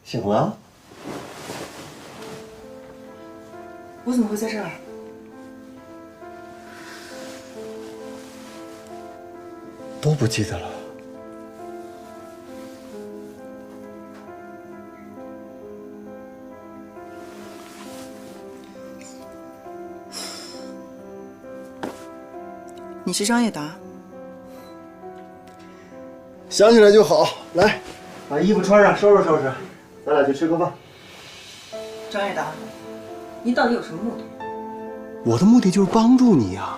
醒了？我怎么会在这儿？都不记得了。你是张叶达？想起来就好。来，把衣服穿上，收拾收拾，咱俩去吃个饭。张叶达，你到底有什么目的？我的目的就是帮助你呀。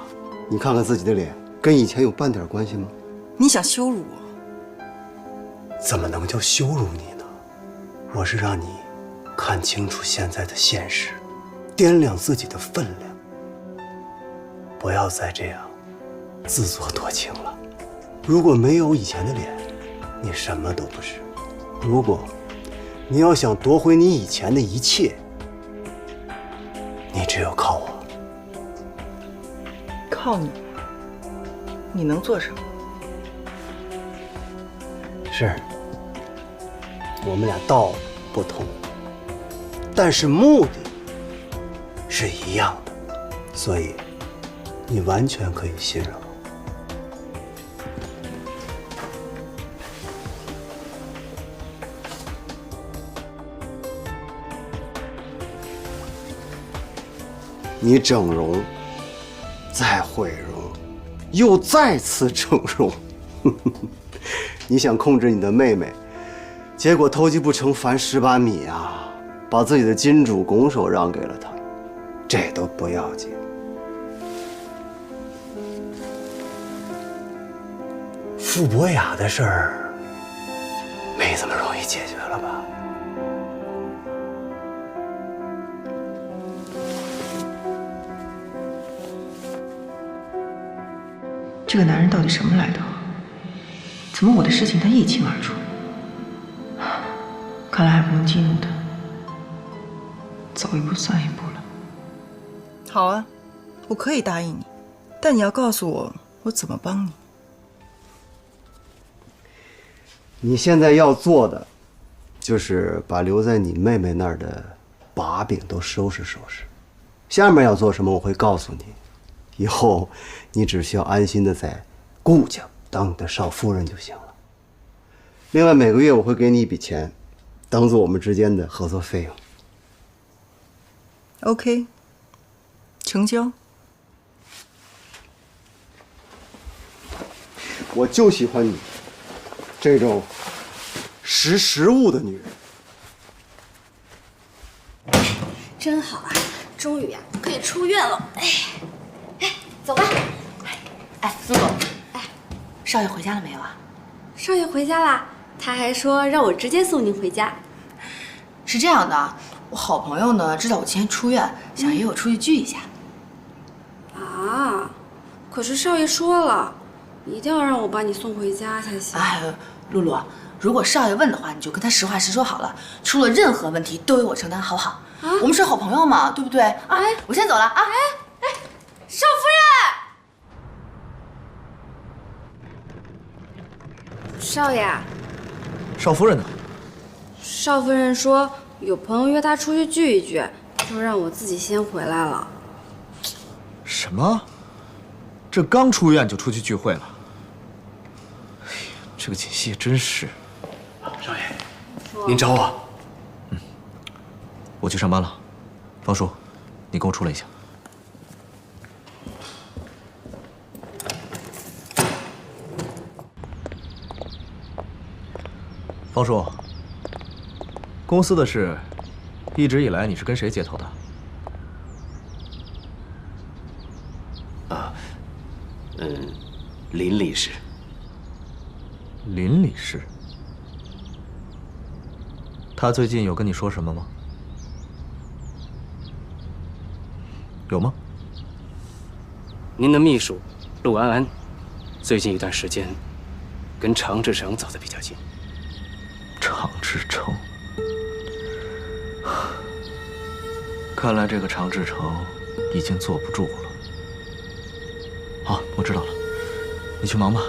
你看看自己的脸，跟以前有半点关系吗？你想羞辱我？怎么能叫羞辱你呢？我是让你看清楚现在的现实，掂量自己的分量，不要再这样自作多情了。如果没有以前的脸，你什么都不是。如果你要想夺回你以前的一切，你只有靠我。靠你？你能做什么？是，我们俩道不同，但是目的是一样的，所以你完全可以信任我。你整容，再毁容，又再次整容，你想控制你的妹妹，结果偷鸡不成反蚀把米啊，把自己的金主拱手让给了她，这都不要紧。傅博雅的事儿，没这么容易解决了吧？这个男人到底什么来头？怎么我的事情他一清二楚？看来还不能激怒他，走一步算一步了。好啊，我可以答应你，但你要告诉我，我怎么帮你。你现在要做的，就是把留在你妹妹那儿的把柄都收拾收拾。下面要做什么，我会告诉你。以后你只需要安心的在顾家当你的少夫人就行了。另外每个月我会给你一笔钱，当做我们之间的合作费用。OK， 成交。我就喜欢你这种识时务的女人。真好啊，终于呀可以出院了。哎，走吧。哎，露露，哎，少爷回家了没有啊？少爷回家啦，他还说让我直接送您回家。是这样的，我好朋友呢知道我今天出院，想约我出去聚一下。啊，可是少爷说了，一定要让我把你送回家才行。哎，露露，如果少爷问的话，你就跟他实话实说好了，出了任何问题都由我承担，好不好？啊，我们是好朋友嘛，对不对？啊，我先走了啊。少夫人，少爷。少夫人呢？少夫人说有朋友约她出去聚一聚，就让我自己先回来了。什么？这刚出院就出去聚会了？哎呀，这个锦溪也真是。少爷，您找我？我去上班了。方叔，你跟我出来一下。方叔，公司的事，一直以来你是跟谁接头的？林理事。林理事，他最近有跟你说什么吗？有吗？您的秘书陆安安，最近一段时间跟常志成走得比较近。常志成，看来这个常志成已经坐不住了。好，我知道了，你去忙吧。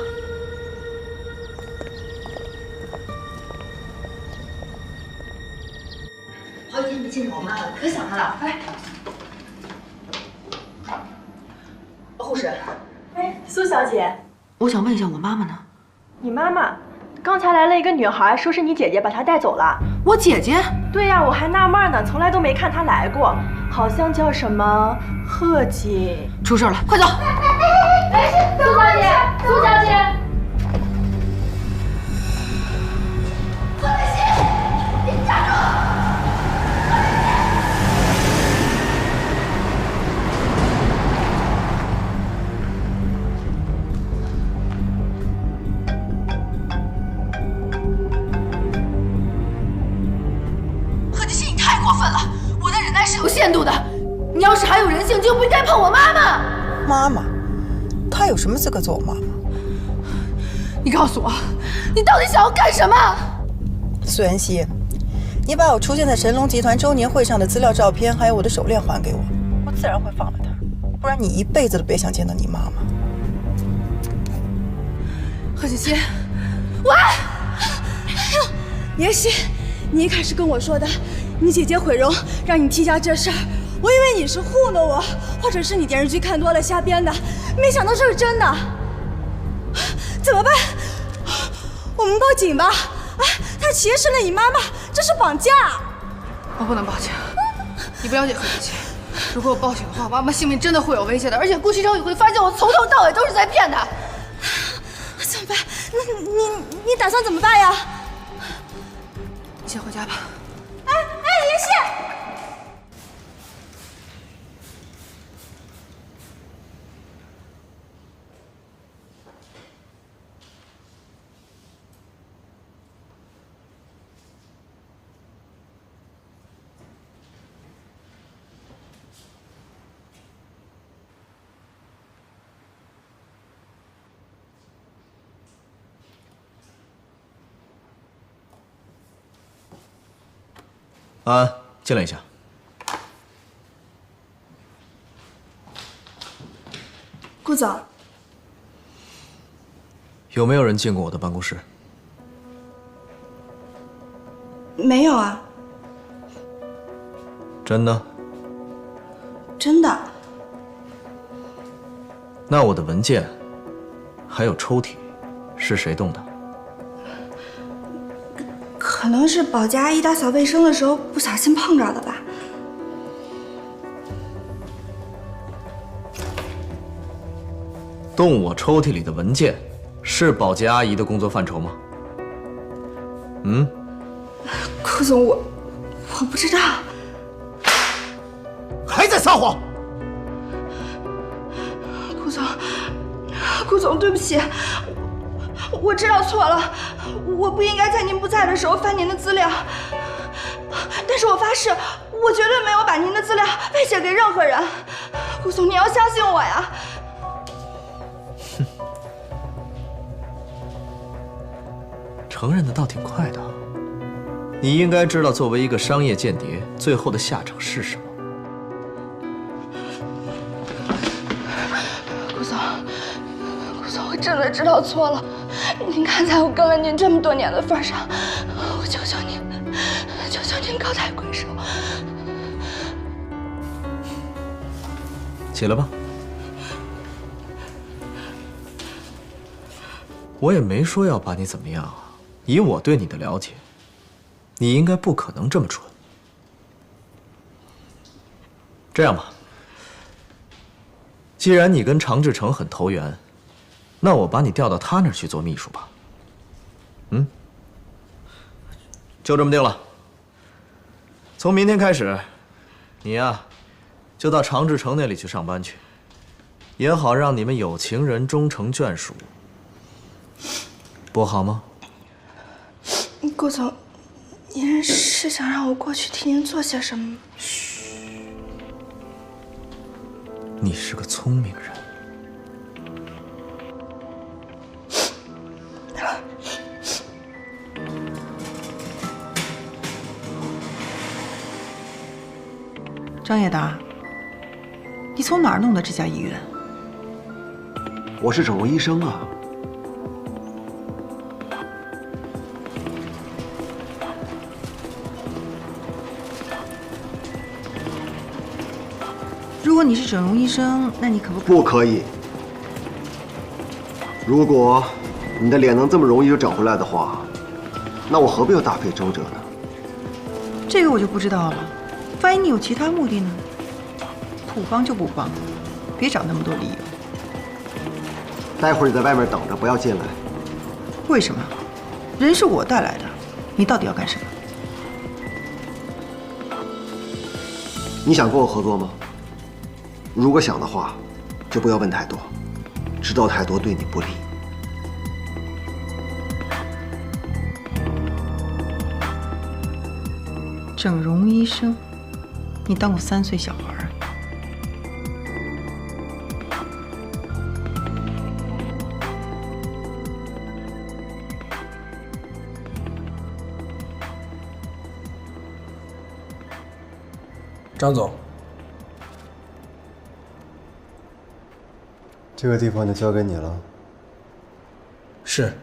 可想他了。来，护士，哎，苏小姐，我想问一下我妈妈呢？你妈妈刚才来了一个女孩，说是你姐姐把她带走了。我姐姐？对呀，我还纳闷呢，从来都没看她来过，好像叫什么贺锦。出事了，快走！哎，苏小姐，苏小姐。 贺锦熙，你太过分了！我的忍耐是有限度的，你要是还有人性，就不应该碰我妈妈。妈妈，她有什么资格做我妈妈？你告诉我，你到底想要干什么？苏妍希，你把我出现在神龙集团周年会上的资料、照片，还有我的手链还给我，我自然会放了她。不然你一辈子都别想见到你妈妈。贺锦熙，妍希，你一开始跟我说的，你姐姐毁容让你替下这事儿，我以为你是糊弄我，或者是你电视剧看多了瞎编的，没想到这是真的。怎么办？我们报警吧！啊，他挟持了你妈妈，这是绑架！我不能报警，你不了解贺锦熙。如果我报警的话，妈妈性命真的会有危险的，而且顾西城也会发现我从头到尾都是在骗他。怎么办？你打算怎么办呀？你先回家吧。哎，妍希。 安安，进来一下。顾总，有没有人进过我的办公室？没有啊，真的？真的。那我的文件，还有抽屉，是谁动的？ 可能是保洁阿姨打扫卫生的时候不小心碰着的吧。动我抽屉里的文件，是保洁阿姨的工作范畴吗？嗯？顾总，我不知道。还在撒谎！顾总，对不起，我知道错了，我不应该在您不在的时候翻您的资料。但是我发誓，我绝对没有把您的资料外泄给任何人。顾总，你要相信我呀！哼，承认的倒挺快的。你应该知道，作为一个商业间谍，最后的下场是什么。 我真的知道错了，您看在我跟了您这么多年的份上，我求求您，求求您高抬贵手。起来吧。我也没说要把你怎么样啊，以我对你的了解，你应该不可能这么蠢。这样吧，既然你跟常志成很投缘。 那我把你调到他那儿去做秘书吧。嗯，就这么定了。从明天开始，你呀，就到常志成那里去上班去，也好让你们有情人终成眷属，不好吗？顾总，您是想让我过去替您做些什么吗？嘘，你是个聪明人。 张叶达，你从哪儿弄的这家医院？我是整容医生啊。如果你是整容医生，那你可不可以？如果你的脸能这么容易就整回来的话，那我何必要大费周折呢？这个我就不知道了。万一你有其他目的呢？不帮就不帮，别找那么多理由。待会儿你在外面等着，不要进来。为什么？人是我带来的，你到底要干什么？你想跟我合作吗？如果想的话，就不要问太多，知道太多对你不利。整容医生，你当我3岁小孩？张总，这个地方就交给你了。是。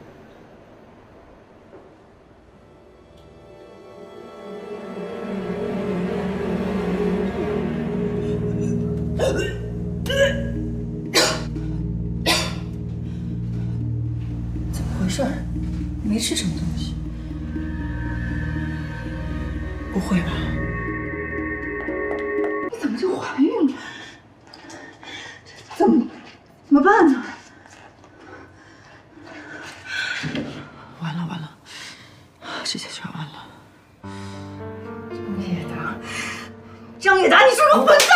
怎么回事？没吃什么东西？不会吧？你怎么就怀孕了？怎么办呢？完了完了，这下全完了。张野达，你是个混蛋！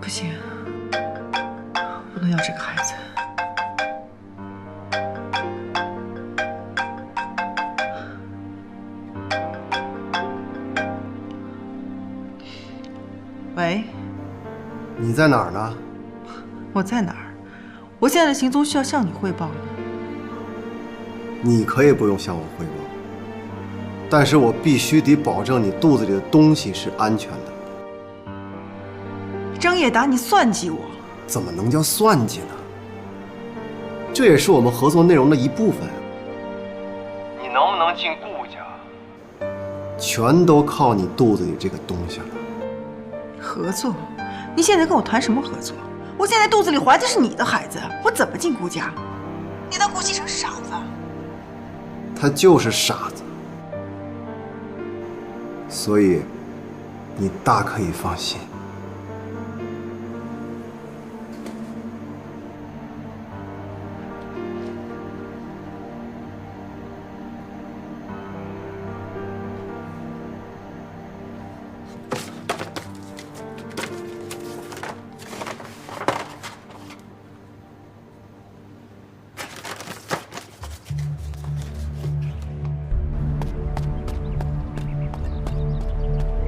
不行，不能要这个孩子。喂，你在哪儿呢？我在哪儿？我现在的行踪需要向你汇报吗？你可以不用向我汇报，但是我必须得保证你肚子里的东西是安全的。张野达，你算计我！怎么能叫算计呢？这也是我们合作内容的一部分。你能不能进顾家，全都靠你肚子里这个东西了。合作？你现在跟我谈什么合作？我现在肚子里怀的是你的孩子，我怎么进顾家？你当顾西城是傻子？他就是傻子，所以你大可以放心。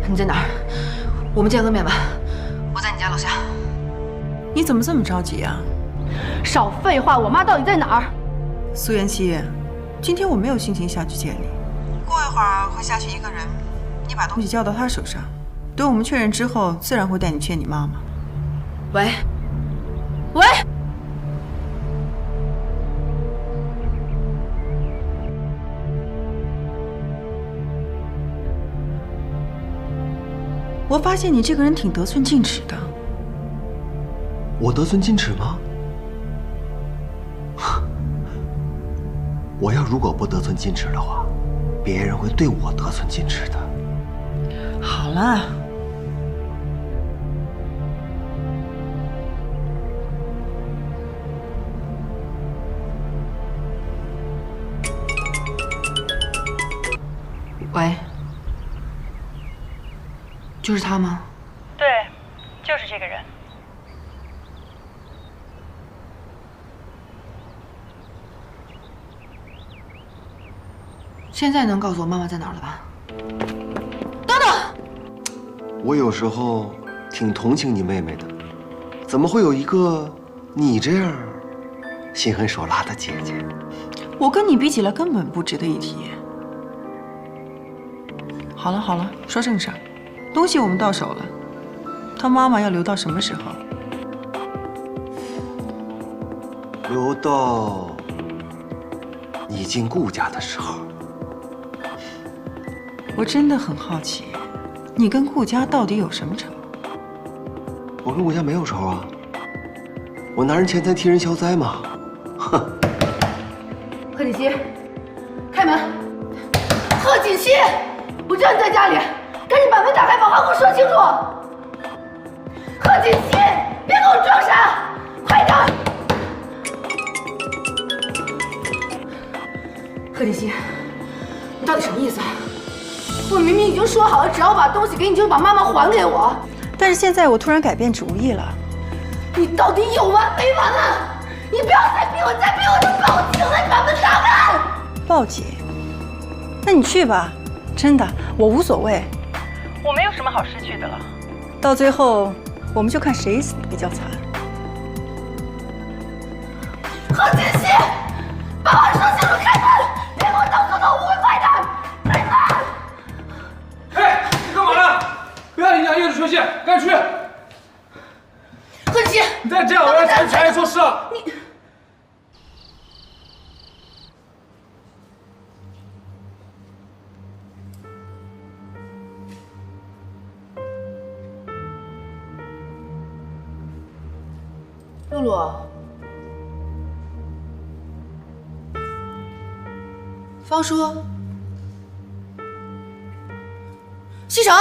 你在哪儿？我们见个面吧。我在你家楼下。你怎么这么着急啊？少废话，我妈到底在哪儿？苏妍希，今天我没有心情下去见你。过一会儿会下去一个人，你把东西交到他手上。等我们确认之后，自然会带你见你妈妈。喂，喂。我发现你这个人挺得寸进尺的。我得寸进尺吗？我要如果不得寸进尺的话，别人会对我得寸进尺的。好了，喂，就是他吗？对，就是这个人。现在能告诉我妈妈在哪儿了吧？我有时候挺同情你妹妹的，怎么会有一个你这样心狠手辣的姐姐？我跟你比起来根本不值得一提。好了好了，说正事儿，东西我们到手了，他妈妈要留到什么时候？留到你进顾家的时候。我真的很好奇，你跟顾家到底有什么仇？我跟顾家没有仇啊，我拿人钱财替人消灾嘛。哼！贺锦熙，开门！贺锦熙，我知道你在家里，赶紧把门打开，把话给我说清楚。贺锦熙，别给我装傻，快点！贺锦熙，你到底什么意思？我明明已经说好了，只要我把东西给你，就把妈妈还给我。但是现在我突然改变主意了。你到底有完没完啊？你不要再逼我，再逼我就报警了！你把门打开！报警？那你去吧，真的，我无所谓。我没有什么好失去的了。到最后，我们就看谁死的比较惨。贺锦熙，把话说清楚，开门！别给我当做误会，快点！开门！嘿，你干嘛呢？不要影响业主休息，赶紧去！贺锦熙，你再这样，我要检举产业措施了。你。露露，方叔，西城，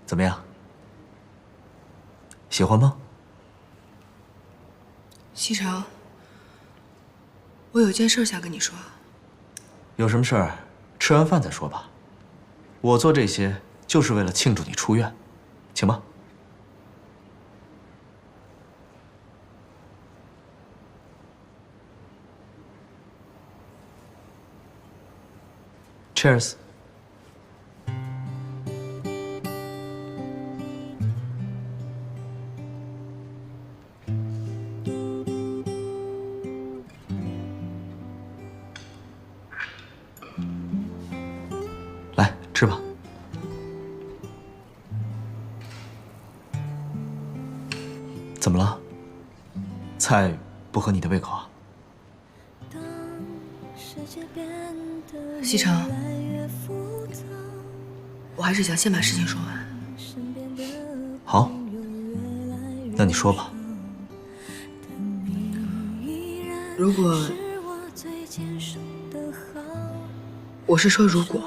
怎么样？喜欢吗？西城。我有件事想跟你说。有什么事儿，吃完饭再说吧。我做这些就是为了庆祝你出院，请吧。Cheers。吃吧。怎么了？菜不合你的胃口啊？西城，我还是想先把事情说完。好，那你说吧。如果，我是说如果。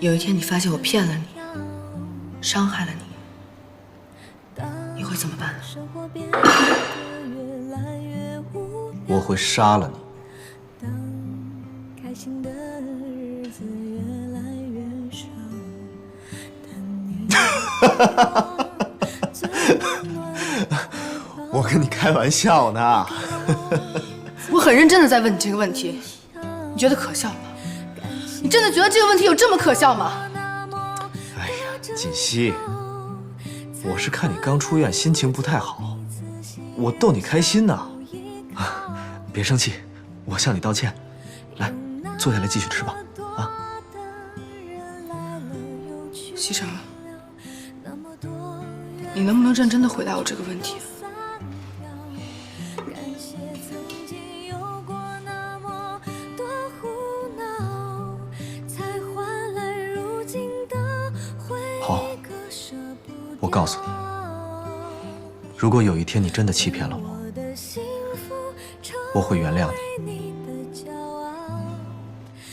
有一天你发现我骗了你，伤害了你，你会怎么办呢？我会杀了你。我跟你开玩笑呢。我很认真的在问你这个问题，你觉得可笑吗？你真的觉得这个问题有这么可笑吗？哎呀，锦溪，我是看你刚出院，心情不太好，我逗你开心呢。别生气，我向你道歉。来，坐下来继续吃吧。啊，西城，你能不能认真的回答我这个问题？好，我告诉你，如果有一天你真的欺骗了我，我会原谅你，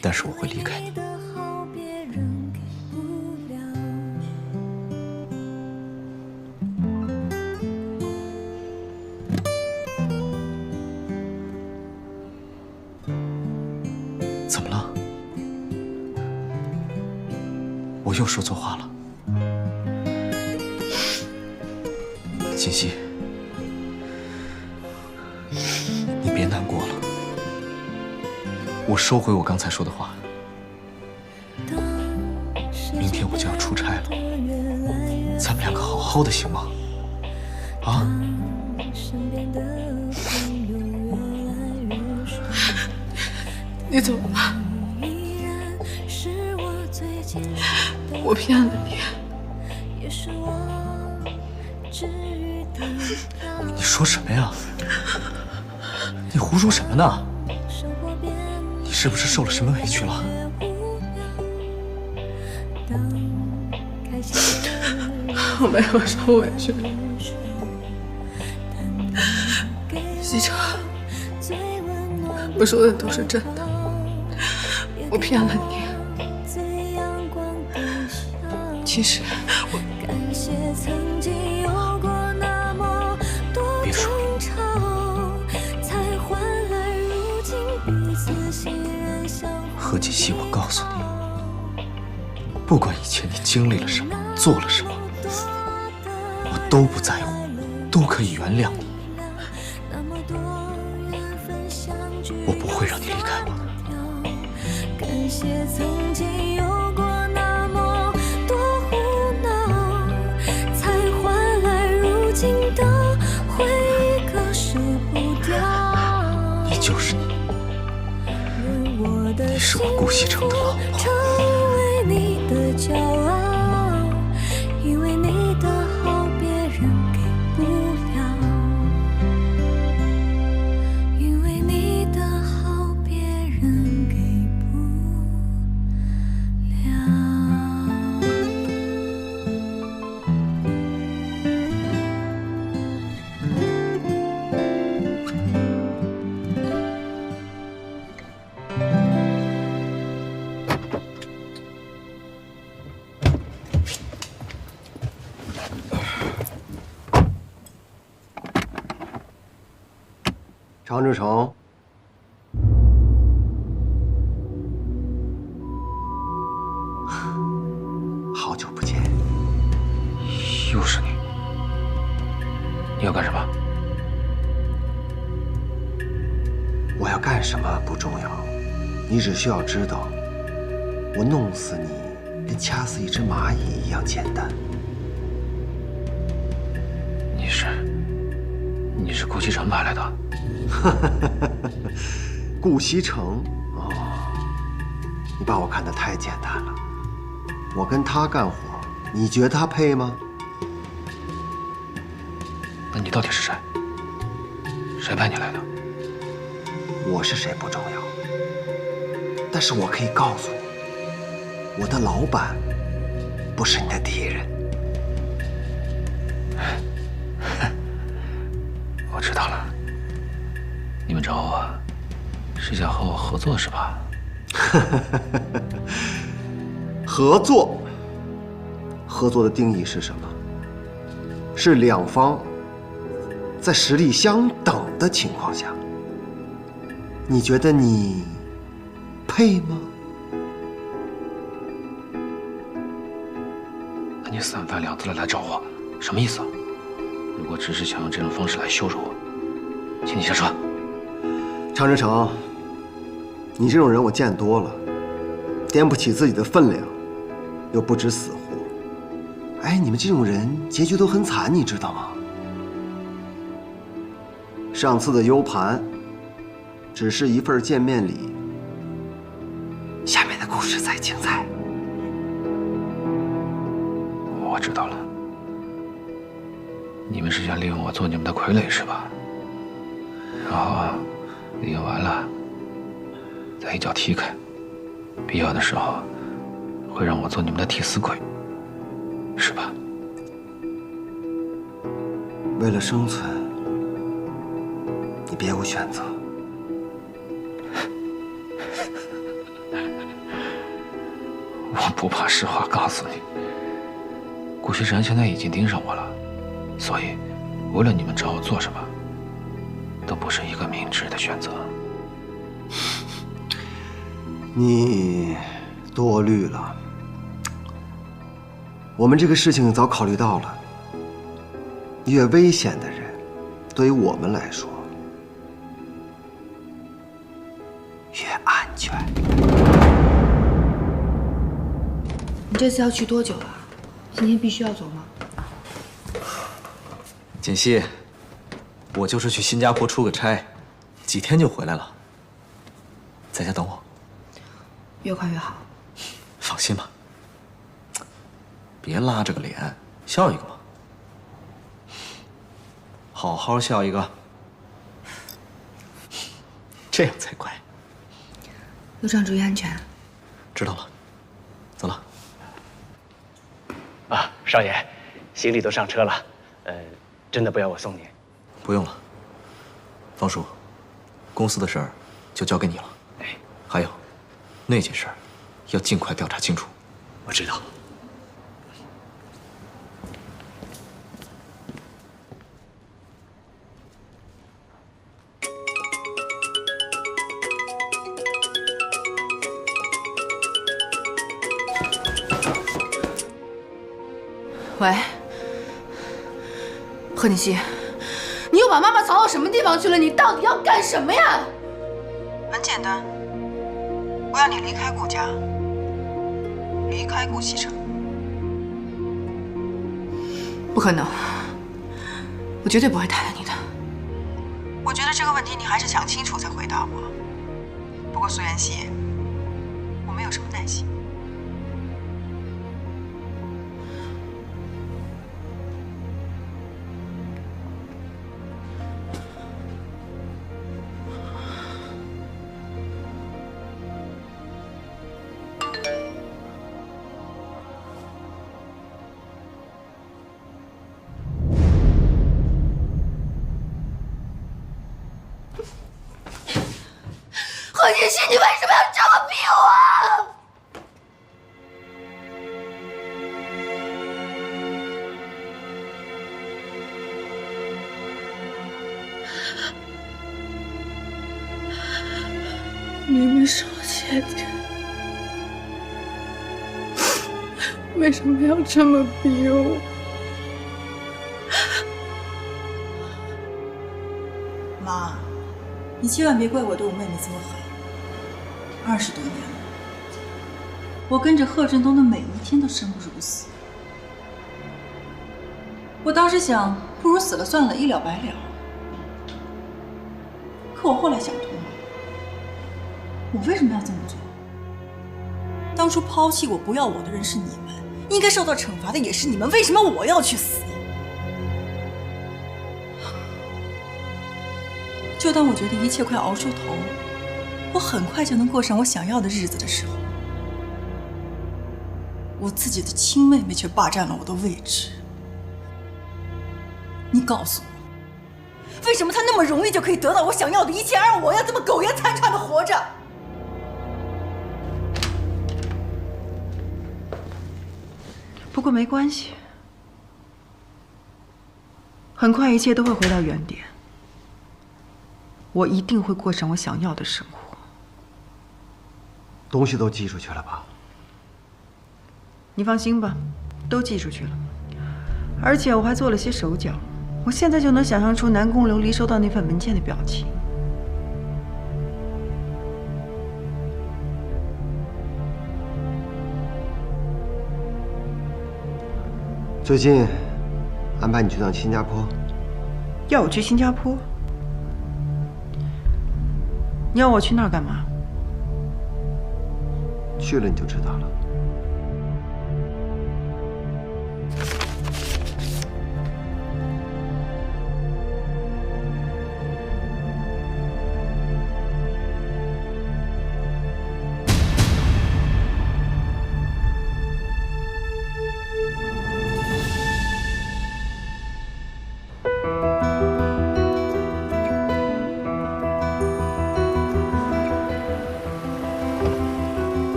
但是我会离开你。怎么了？我又说错话了。锦溪，你别难过了，我收回我刚才说的话。明天我就要出差了，咱们两个好好的行吗？啊？你走吧，我骗了你。你说什么呀？你胡说什么呢？你是不是受了什么委屈了？我没有受委屈。西城，我说的都是真的，我骗了你。其实我……别说了。何锦熙，我告诉你，不管以前你经历了什么，做了什么，我都不在乎，都可以原谅你。我不会让你离开我的。感谢曾经有过那么多胡闹，才换来如今的回忆，可舍不掉。你就是你，你是我顾西城的老婆。成为你的骄傲，因为你的好别人给不了，因为你的好别人给不常志成，好久不见。又是你，你要干什么？我要干什么不重要，你只需要知道，我弄死你跟掐死一只蚂蚁一样简单。你是顾西城派来的？顾西城，哦，你把我看得太简单了。我跟他干活，你觉得他配吗？那你到底是谁？谁派你来的？我是谁不重要，但是我可以告诉你，我的老板不是你的敌人。我知道了，你们找我是想和我合作是吧？合作，合作的定义是什么？是两方在实力相等的情况下。你觉得你配吗？那你三番两次的来找我，什么意思？如果只是想用这种方式来羞辱我，请你下车。常志成，你这种人我见多了，掂不起自己的分量，又不知死活。哎，你们这种人结局都很惨，你知道吗？上次的 U 盘只是一份见面礼，下面的故事才精彩。我知道了，你们是想利用我做你们的傀儡是吧？然后利用完了，再一脚踢开，必要的时候会让我做你们的替死鬼，是吧？为了生存，你别无选择。我不怕实话告诉你，顾西城现在已经盯上我了，所以无论你们找我做什么，都不是一个明智的选择。你多虑了，我们这个事情早考虑到了。越危险的人，对于我们来说越安全。你这次要去多久啊？今天必须要走吗？锦溪，我就是去新加坡出个差，几天就回来了，在家等我。越快越好。放心吧，别拉着个脸，笑一个嘛，好好笑一个，这样才乖。路上注意安全。知道了，走了。啊，少爷，行李都上车了，真的不要我送您？不用了，方叔，公司的事儿就交给你了。哎，还有，那件事儿要尽快调查清楚。我知道。喂，贺锦熙，你又把妈妈藏到什么地方去了？你到底要干什么呀？很简单，我要你离开顾家，离开顾西城。不可能，我绝对不会答应你的。我觉得这个问题你还是想清楚再回答我。不过苏妍希，我没有什么耐心。贺锦熙，你为什么要这么逼我？明明是我姐姐，为什么要这么逼我？妈，你千万别怪我对我妹妹这么狠。20多年了，我跟着贺振东的每一天都生不如死。我当时想，不如死了算了，一了百了。可我后来想通了，我为什么要这么做？当初抛弃我、不要我的人是你们，应该受到惩罚的也是你们，为什么我要去死？就当我觉得一切快熬出头，我很快就能过上我想要的日子的时候，我自己的亲妹妹却霸占了我的位置。你告诉我，为什么她那么容易就可以得到我想要的一切，而让我要这么苟延残喘的活着？不过没关系，很快一切都会回到原点。我一定会过上我想要的生活。东西都寄出去了吧？你放心吧，都寄出去了。而且我还做了些手脚，我现在就能想象出南宫琉璃收到那份文件的表情。最近安排你去趟新加坡。要我去新加坡？你要我去那儿干嘛？去了你就知道了。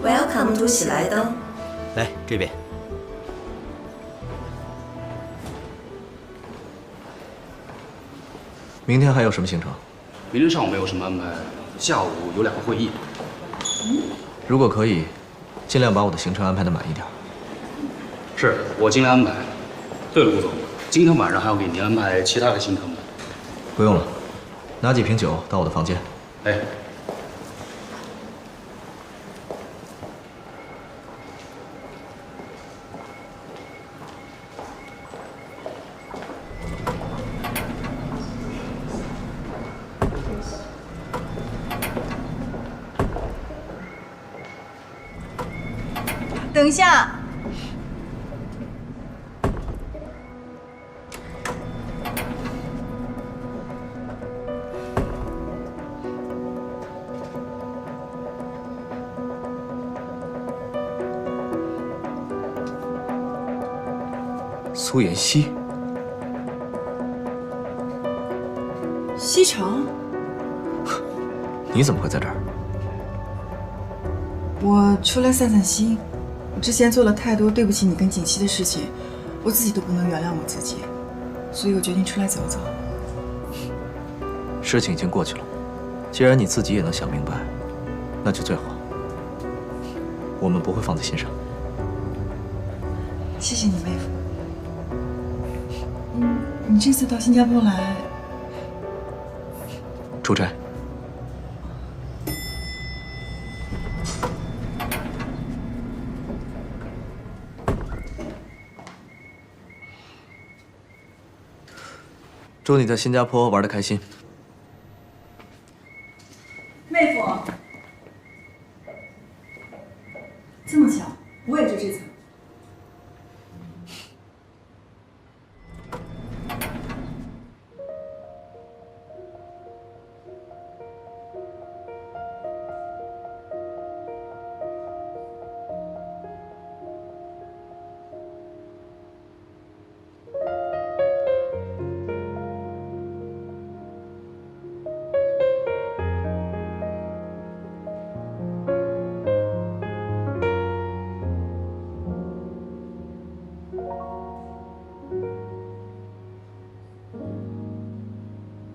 Welcome to 喜来登。来这边。明天还有什么行程？明天上午没有什么安排，下午有2个会议。如果可以，尽量把我的行程安排的满一点。是我尽量安排。对了，顾总，今天晚上还要给您安排其他的行程吗？不用了，拿几瓶酒到我的房间。哎。等一下。苏妍希，西城，你怎么会在这儿？我出来散散心。我之前做了太多对不起你跟锦溪的事情，我自己都不能原谅我自己，所以我决定出来走走。事情已经过去了，既然你自己也能想明白，那就最好。我们不会放在心上。谢谢你，妹夫。你这次到新加坡来，出差。祝你在新加坡玩得开心。妹夫，这么巧，我也住这层。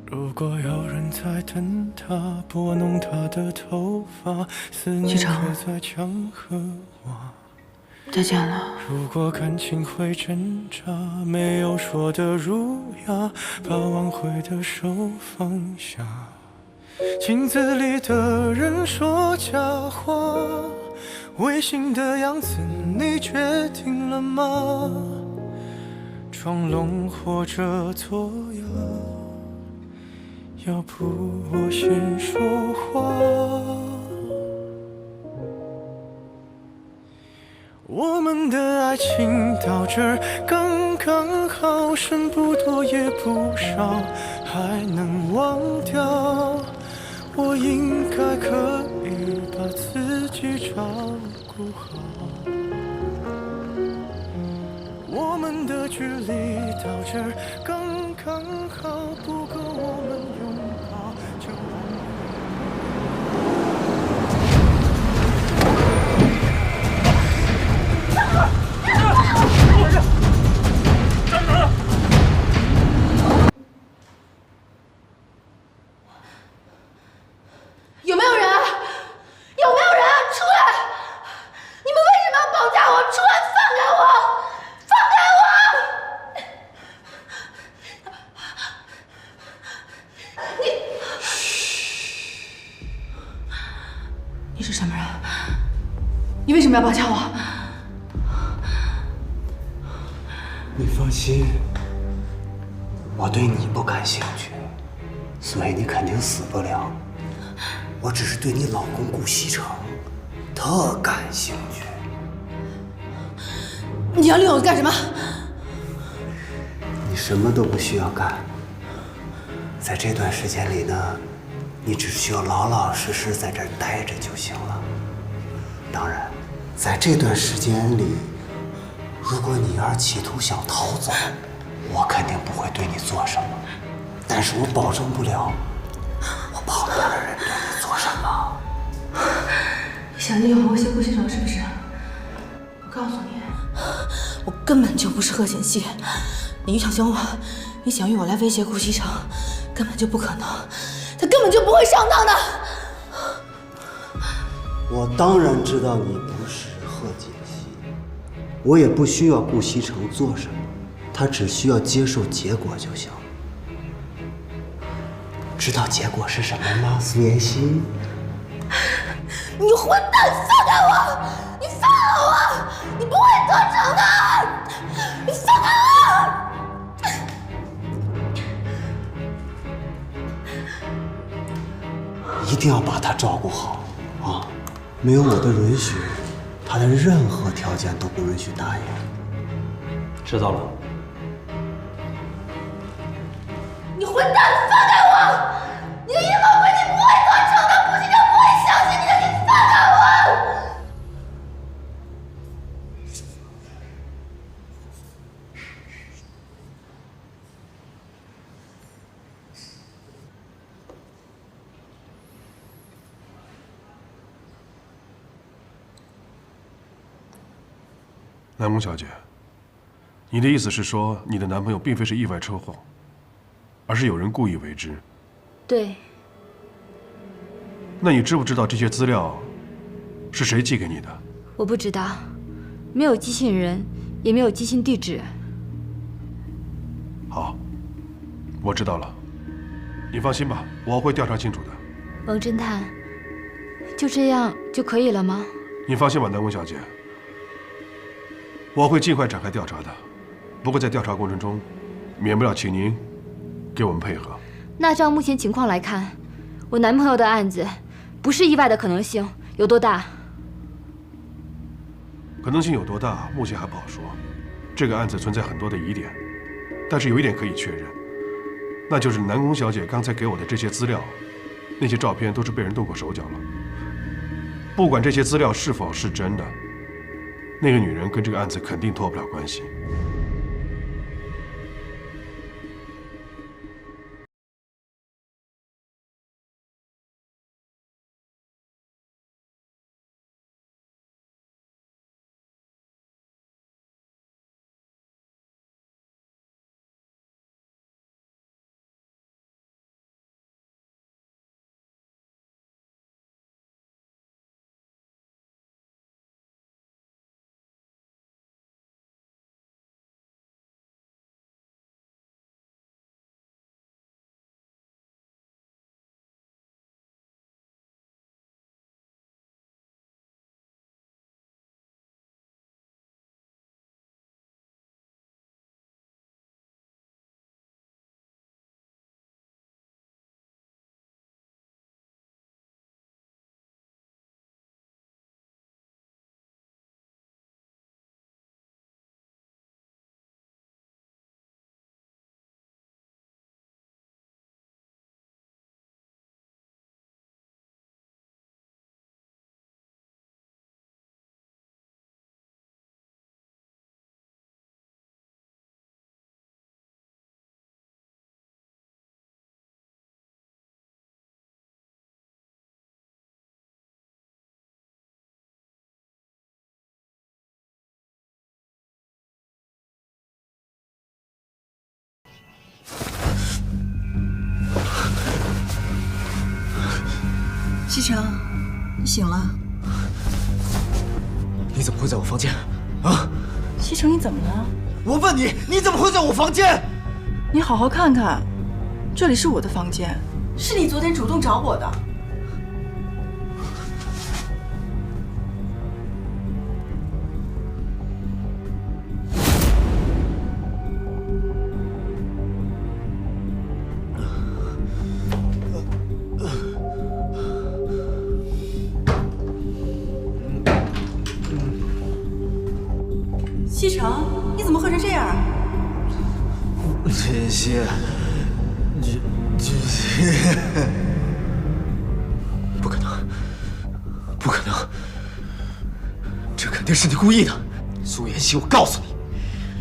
如果有人在等他，拨弄他的头发，思念刻在墙和瓦。再见了。如果感情会挣扎，没有说的儒雅，把挽回的手放下。镜子里的人说假话，违心的样子你决定了吗？装聋或者作哑，要不我先说话。我们的爱情到这儿刚刚好，剩不多也不少，还能忘掉。我应该可以把自己照顾好。我们的距离到这儿刚刚好，不够我们拥抱就有没有人？有没有人？出来！你们为什么要绑架我？出来，放开我！放开我！你是什么人？你为什么要绑架我？你放心，我对你不感兴趣，所以你肯定死不了。我只是对你老公顾西城特感兴趣。你要利用我干什么？你什么都不需要干，在这段时间里呢，你只需要老老实实在这儿待着就行了。当然，在这段时间里，如果你要是企图想逃走，我肯定不会对你做什么，但是我保证不了我旁边的人对你做什么。你想利用我威胁顾西城是不是？我告诉你，我根本就不是贺锦熙。你想用我，你想用我来威胁顾西城，根本就不可能，他根本就不会上当的。我当然知道你不是贺锦熙，我也不需要顾西城做什么，他只需要接受结果就行。知道结果是什么吗，苏妍希？你混蛋！放开我！你放了我！你不会得逞的！你放开我！一定要把他照顾好啊！没有我的允许，他的任何条件都不允许答应。知道了。你混蛋，放开我！你个阴谋鬼，你不会做成的，顾西城不会相信你的，你放开我！南宫小姐，你的意思是说，你的男朋友并非是意外车祸，而是有人故意为之？对。那你知不知道这些资料是谁寄给你的？我不知道，没有寄信人，也没有寄信地址。好，我知道了。你放心吧，我会调查清楚的。王侦探，就这样就可以了吗？你放心吧，南宫小姐。我会尽快展开调查的，不过在调查过程中，免不了请您给我们配合。那照目前情况来看，我男朋友的案子不是意外的可能性有多大？可能性有多大，目前还不好说。这个案子存在很多的疑点，但是有一点可以确认，那就是南宫小姐刚才给我的这些资料，那些照片都是被人动过手脚了。不管这些资料是否是真的，那个女人跟这个案子肯定脱不了关系。西城，你醒了？你怎么会在我房间？啊！西城，你怎么了？我问你，你怎么会在我房间？你好好看看，这里是我的房间，是你昨天主动找我的。西城，你怎么喝成这样？锦溪，锦溪，不可能，不可能，这肯定是你故意的，苏妍希，我告诉你，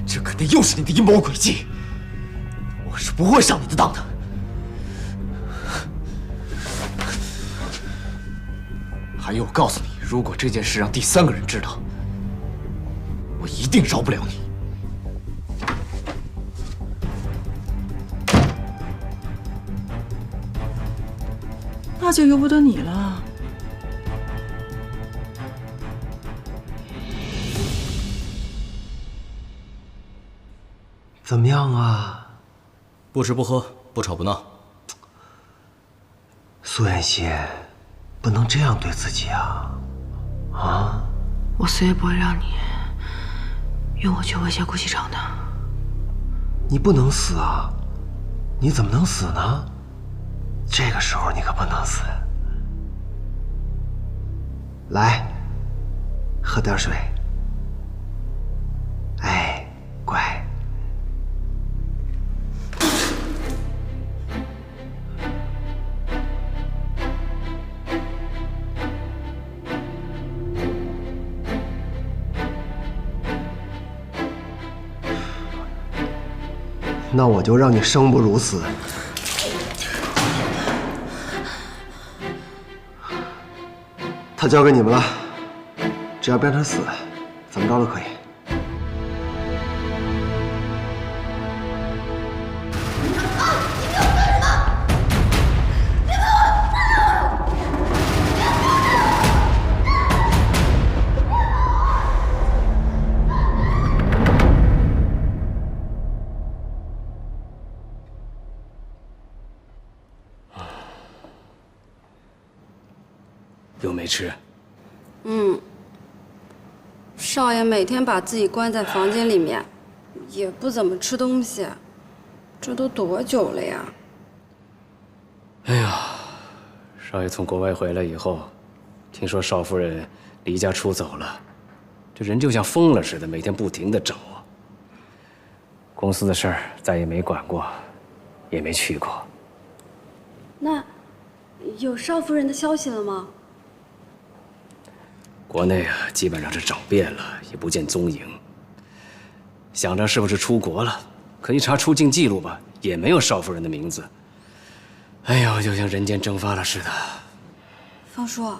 这肯定又是你的阴谋诡计，我是不会上你的当的。还有，我告诉你，如果这件事让第三个人知道，我一定饶不了你。那就由不得你了。怎么样啊？不吃不喝，不吵不闹。苏妍希，不能这样对自己啊！啊！我死也不会让你用我去威胁顾西城的。你不能死啊！你怎么能死呢？这个时候你可不能死。来，喝点水。哎，乖。那我就让你生不如死。他交给你们了，只要别让他死，怎么着都可以。又没吃？少爷每天把自己关在房间里面，也不怎么吃东西，这都多久了呀？哎呀，少爷从国外回来以后，听说少夫人离家出走了，这人就像疯了似的，每天不停地找。公司的事儿再也没管过，也没去过。那有少夫人的消息了吗？国内啊，基本上是找遍了，也不见踪影。想着是不是出国了，可一查出境记录吧，也没有少夫人的名字。哎呦，就像人间蒸发了似的。方叔，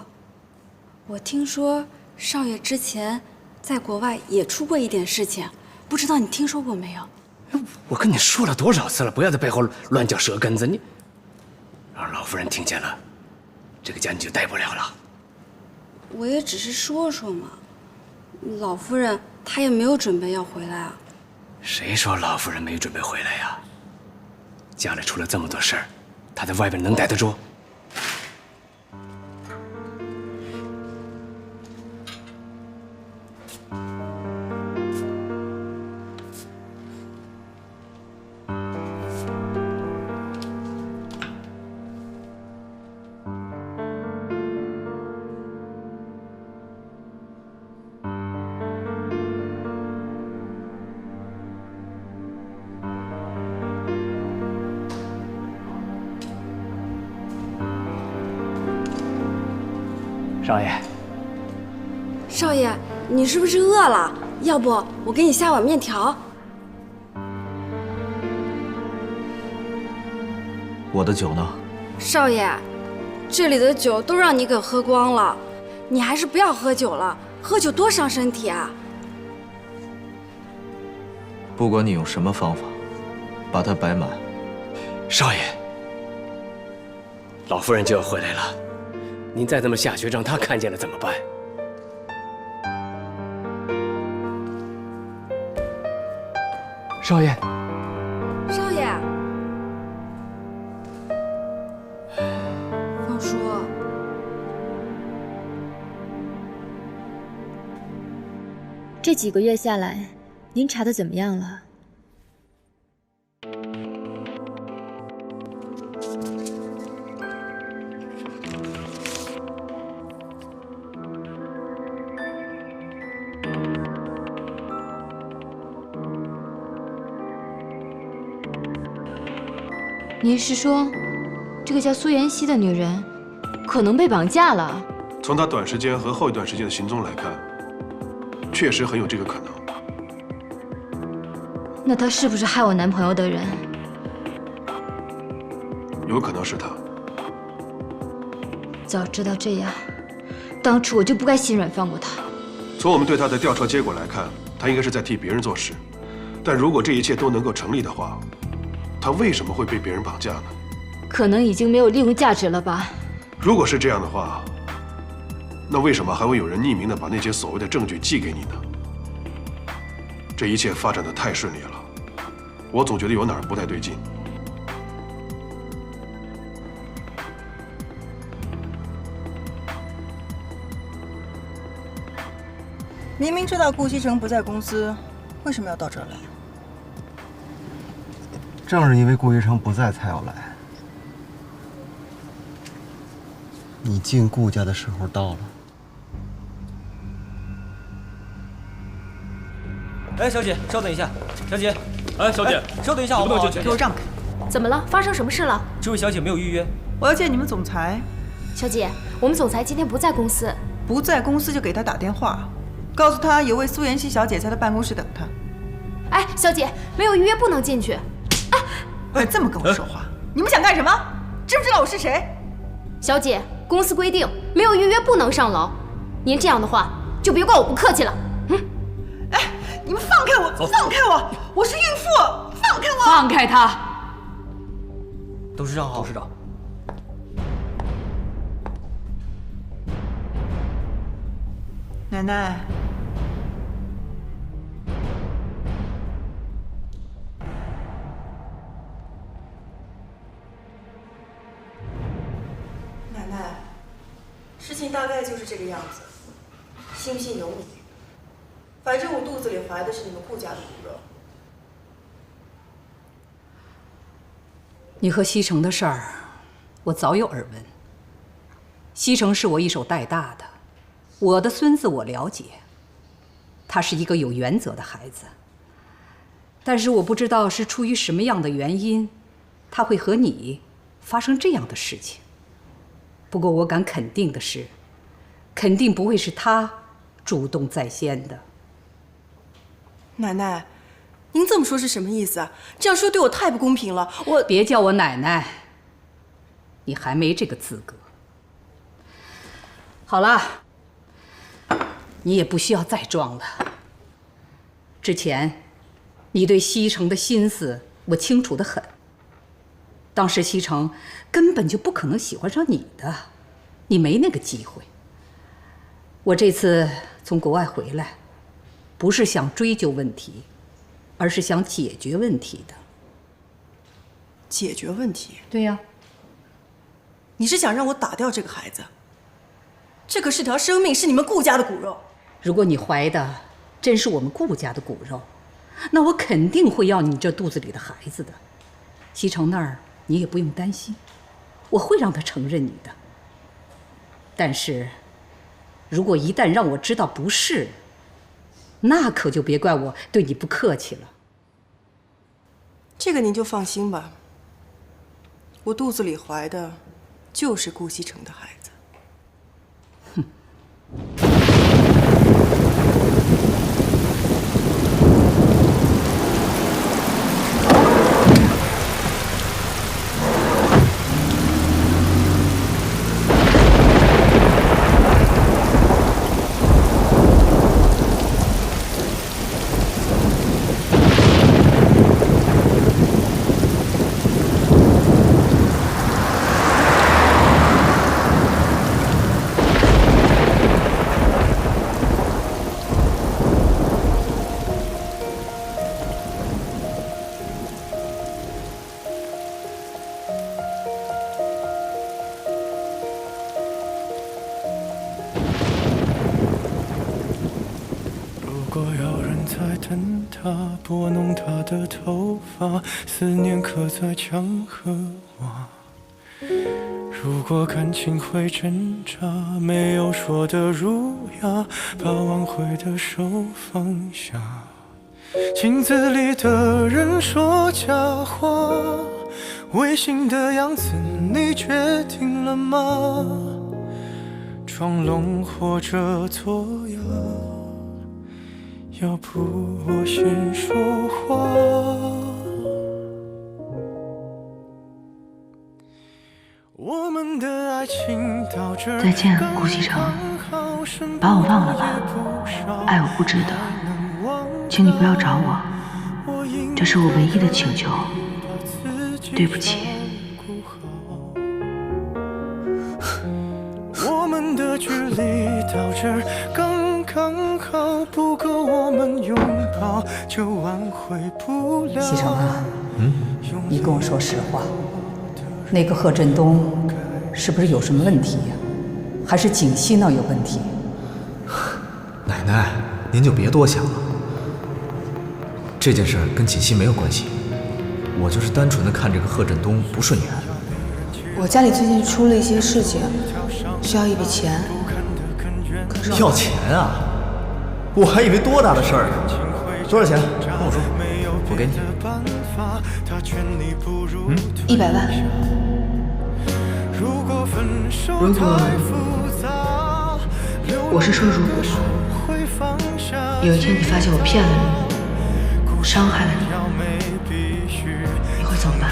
我听说少爷之前在国外也出过一点事情，不知道你听说过没有？我跟你说了多少次了，不要在背后乱嚼舌根子，你让老夫人听见了，这个家你就待不了了。我也只是说说嘛，老夫人她也没有准备要回来啊。谁说老夫人没准备回来呀？家里出了这么多事儿，她在外边能待得住？少爷，少爷，你是不是饿了？要不我给你下碗面条。我的酒呢？少爷，这里的酒都让你给喝光了，你还是不要喝酒了，喝酒多伤身体啊！不管你用什么方法，把它摆满。少爷，老夫人就要回来了。您再这么下去，让他看见了怎么办？少爷，少爷，方叔，这几个月下来，您查的怎么样了？您是说，这个叫苏妍希的女人可能被绑架了？从她短时间和后一段时间的行踪来看，确实很有这个可能。那她是不是害我男朋友的人？有可能是她。早知道这样，当初我就不该心软放过她。从我们对她的调查结果来看，她应该是在替别人做事。但如果这一切都能够成立的话，她为什么会被别人绑架呢？可能已经没有利用价值了吧。如果是这样的话，那为什么还会有人匿名的把那些所谓的证据寄给你呢？这一切发展的太顺利了，我总觉得有哪儿不太对劲。明明知道顾西城不在公司，为什么要到这儿来？正是因为顾西城不在，才要来。你进顾家的时候到了。哎，小姐，稍等一下，小姐，哎，小姐，稍等一下，好不好？给我让开。怎么了？发生什么事了？这位小姐没有预约。我要见你们总裁。小姐，我们总裁今天不在公司。不在公司就给他打电话，告诉他有位苏妍希小姐在他办公室等他。哎，小姐，没有预约不能进去。哎，这么跟我说话，你们想干什么？知不知道我是谁？小姐，公司规定没有预约不能上楼。您这样的话，就别怪我不客气了。哎，你们放开我！放开我！我是孕妇，放开我！放开他！董事长好。董事长。奶奶，奶奶，事情大概就是这个样子，信不信由你。反正我肚子里怀的是你们顾家的骨肉。你和西城的事儿，我早有耳闻。西城是我一手带大的。我的孙子我了解，他是一个有原则的孩子。但是我不知道是出于什么样的原因，他会和你发生这样的事情。不过我敢肯定的是，肯定不会是他主动在先的。奶奶，您这么说是什么意思啊？这样说对我太不公平了。我别叫我奶奶，你还没这个资格。好了。你也不需要再装了。之前，你对西城的心思我清楚得很。当时西城根本就不可能喜欢上你的，你没那个机会。我这次从国外回来，不是想追究问题，而是想解决问题的。解决问题？对呀。你是想让我打掉这个孩子？这可是条生命，是你们顾家的骨肉。如果你怀的真是我们顾家的骨肉，那我肯定会要你这肚子里的孩子的。西城那儿你也不用担心，我会让他承认你的。但是，如果一旦让我知道不是，那可就别怪我对你不客气了。这个您就放心吧，我肚子里怀的就是顾西城的孩子。哼。拨弄她的头发，思念刻在墙和瓦。如果感情会挣扎，没有说的儒雅，把挽回的手放下。镜子里的人说假话，违心的样子你决定了吗？装聋或者作哑，要不我先说话。我们的爱情到这儿，再见，顾西城，把我忘了吧，爱我不值得，请你不要找我，这是我唯一的请求，对不起。我们的距离到这儿刚刚好，不够我们拥抱就挽回不了。西城啊，你跟我说实话，那个贺振东是不是有什么问题呀？还是景熙那有问题？奶奶，您就别多想了。这件事跟锦溪没有关系，我就是单纯的看这个贺振东不顺眼。我家里最近出了一些事情，需要一笔钱。可是要钱啊？我还以为多大的事儿呢。多少钱？跟我说，我给你。100万。如果我是说如果有一天你发现我骗了你，伤害了你，你会怎么办？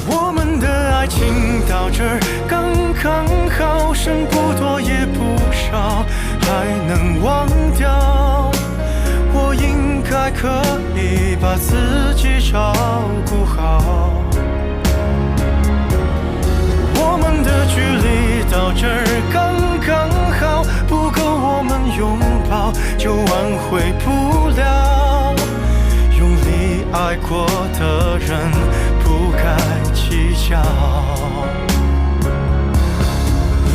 我们的爱情到这儿刚刚好，剩不多也不少，还能忘掉。我应该可以把自己照顾好。我们的距离到这儿刚刚好，不够我们拥抱就挽回不了。用力爱过的人不该计较。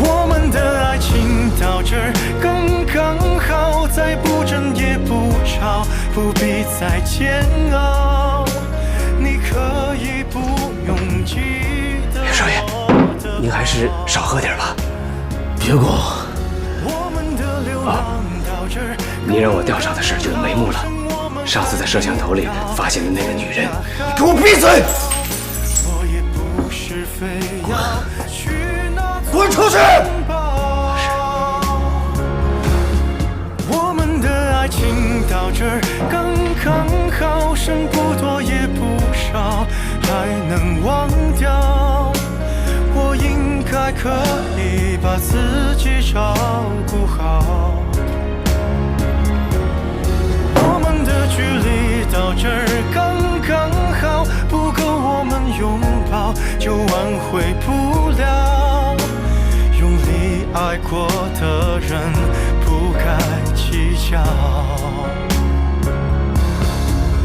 我们的爱情到这儿刚刚好，再不争也不吵，不必再煎熬。你可以不用记得。少爷，您还是少喝点吧。结果您让我调查的事就有眉目了。上次在摄像头里发现的那个女人，给我闭嘴！滚出去！我们的爱情到这儿刚刚好，剩不多也不少，还能忘掉。我应该可以把自己照顾好。我们的距离到这儿刚刚好，不够我们拥抱就挽回不了。用力爱过的人不该计较。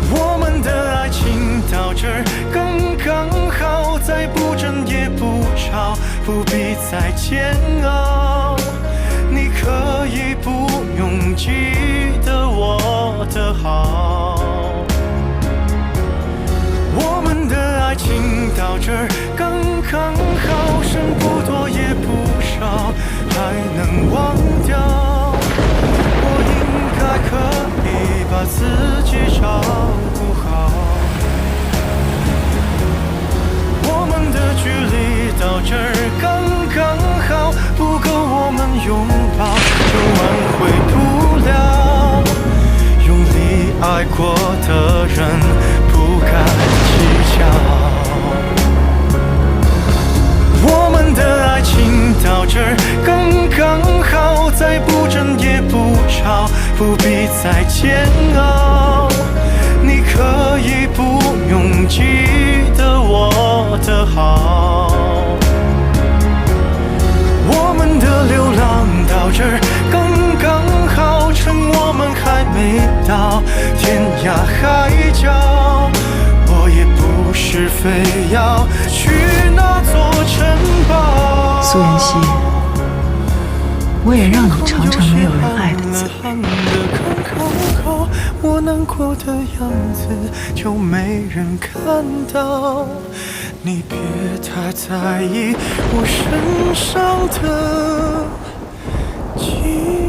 我们的爱情到这儿刚刚好，再不争也不吵，不必再煎熬。你可以不用记得我的好。我们的爱情到这儿刚刚好，剩不多也不少，还能忘掉。我应该可以把自己照顾好。我们的距离到这儿刚刚好，不够我们拥抱就挽回不了。用力爱过的人不该计较。我们的爱情到这儿刚刚好，再不争也不吵，不必再煎熬。你可以不用记得我的好。我们的流浪到这儿刚刚好，趁我们还没到天涯海角。我也不是非要去那座城堡。苏妍希，我也让你尝尝没有人爱的滋味。我难过的样子就没人看到，你别太在意我身上的记忆。